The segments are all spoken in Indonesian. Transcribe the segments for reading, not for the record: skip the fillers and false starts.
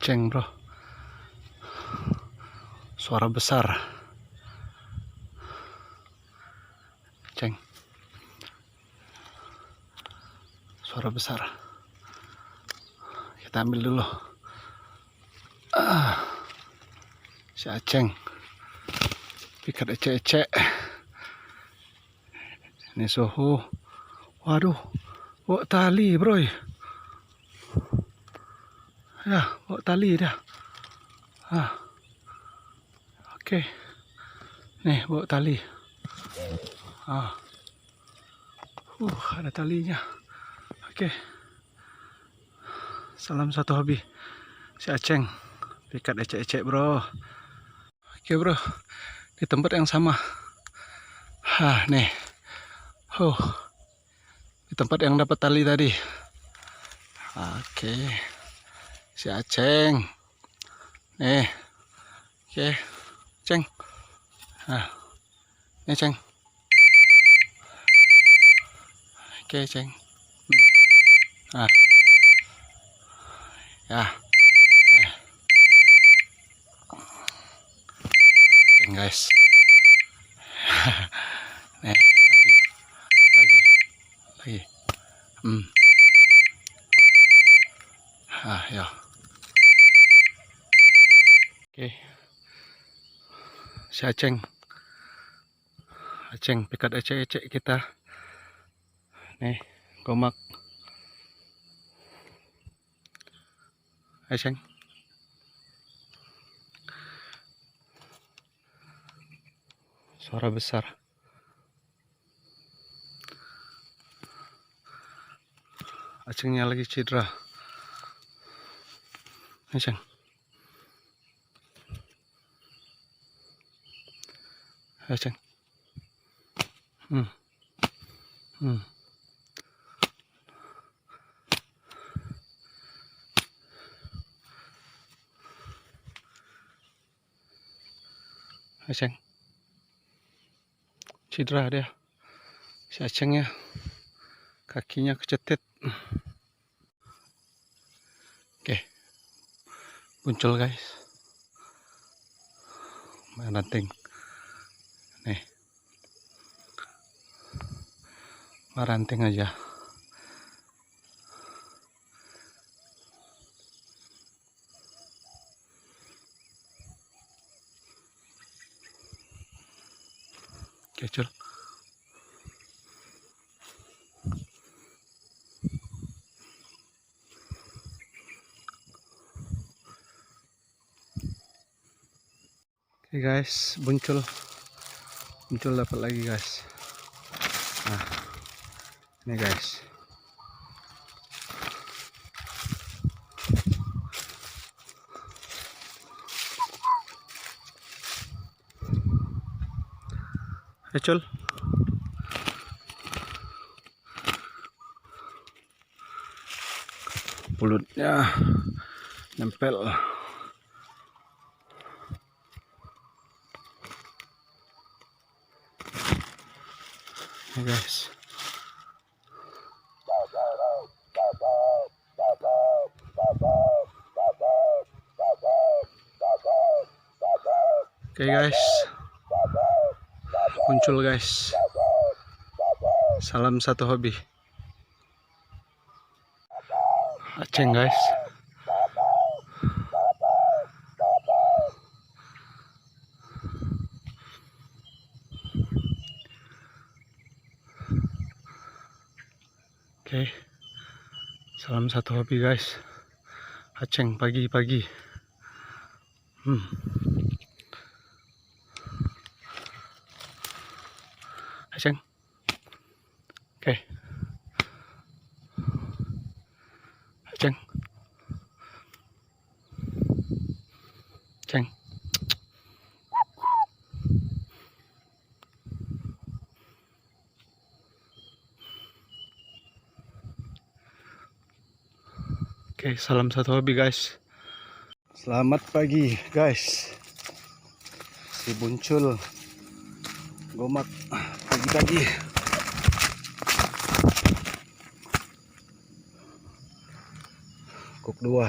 Aceng bro, suara besar. Aceng, suara besar. Kita ambil dulu. Si Aceng, pikat ecek-ecek. Ini suhu. Waduh, bawa tali bro. Ya, bawa tali dah. Oke. Nih, bawa tali. Ada talinya. Oke. Salam satu hobi. Si Aceng, pikat ecek-ecek bro. Oke bro, di tempat yang sama. Nih. Di tempat yang dapat tali tadi. Oke. Si Aceng. Nih. Oke. Ceng. Nih Ceng. Oke Ceng. Ya. Ceng guys. Nih, lagi. Ya. Oke. Si Aceng, pikat ecek-ecek kita. Nih, gomak. Aceng. Suara besar. Acengnya lagi cedera. Aceng. Aceng. Aceng. Cedera dia. Si Acengnya. Kakinya kecetit. Oke. Buncul guys. Diranting. Nih. Ranting aja. Kecil. Oke guys, buncul dapat lagi guys. Ini guys. Kecil. Mulutnya nempel. Ini guys. Oke guys, muncul guys. Salam satu hobi. Aceng guys. Oke. Salam satu hobi guys. Aceng pagi-pagi. Aceng. Oke. Aceng. Aceng. Oke, salam satu hobi guys. Selamat pagi guys. Si Buncul gomak pagi-pagi. Kuk 2.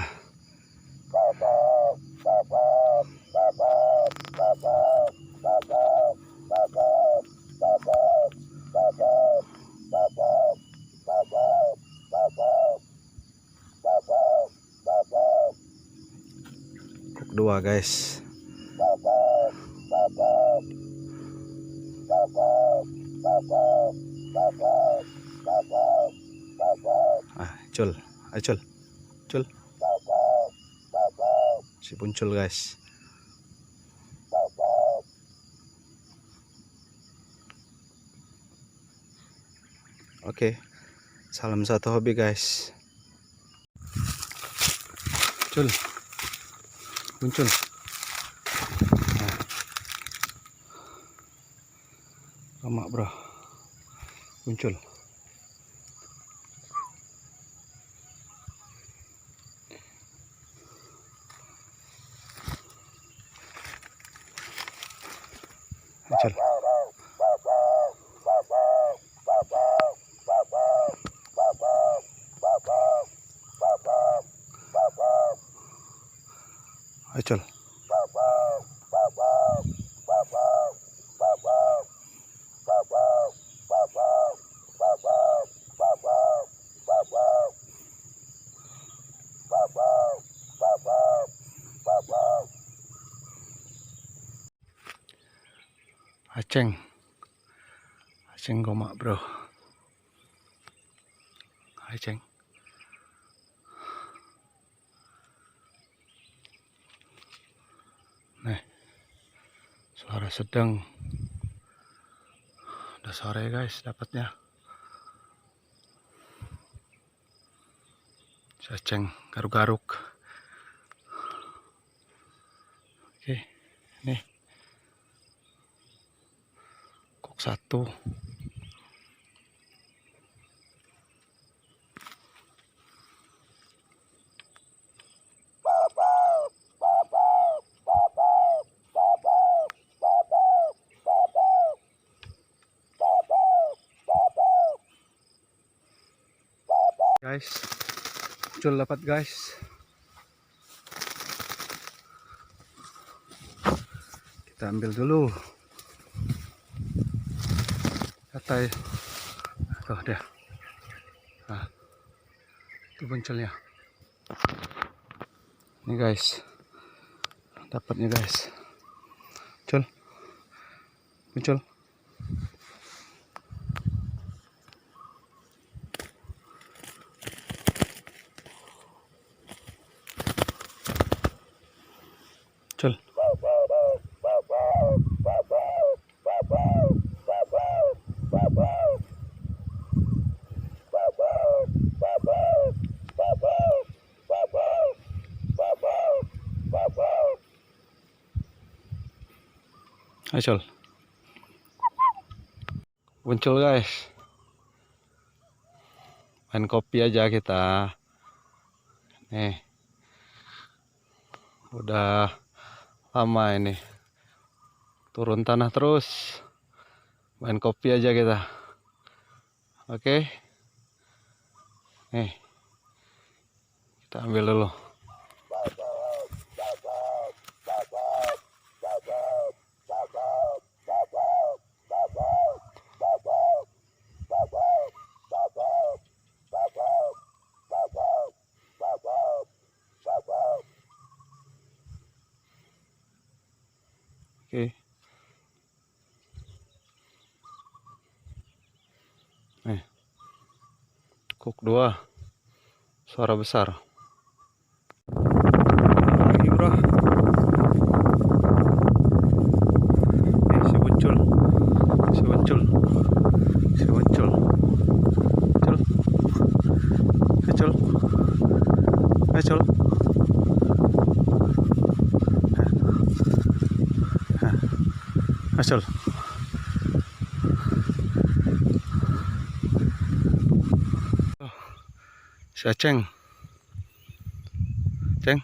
Kedua guys. Cul, cul, cul. Si Buncul guys. Oke, salam satu hobi guys. Cul, Buncul. Lama bro, Buncul. Buncul. Acol. Aceng. Aceng gomak bro. Aceng. Nih, suara sedang. Udah sore guys dapatnya. Aceng garuk-garuk. Oke, nih. Kok satu. Guys, Buncul dapat guys. Kita ambil dulu. Katai. Tuh dia. Nah, itu Bunculnya. Ini guys. Dapatnya guys. Buncul. Buncul. Cul. Ayo Cul. Buncul guys. Main kopi aja kita. Nih. Udah lama ini turun tanah terus, main kopi aja kita. Oke, nih kita ambil dulu. Oke. Nih. Kuk 2. Suara besar. Lagi, bro. Si Buncul. Si Buncul. Si Buncul. Cul. Cul. Cul. Acol. Si Aceng. Aceng.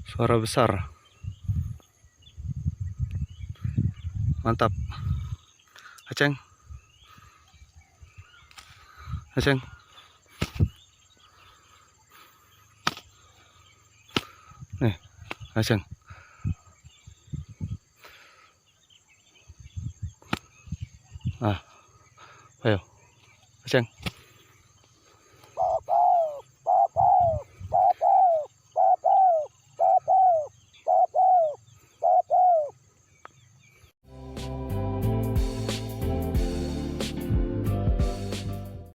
Suara besar. Mantap. Aceng. Aceng. Nih, Aceng. Nah, ayo, Aceng.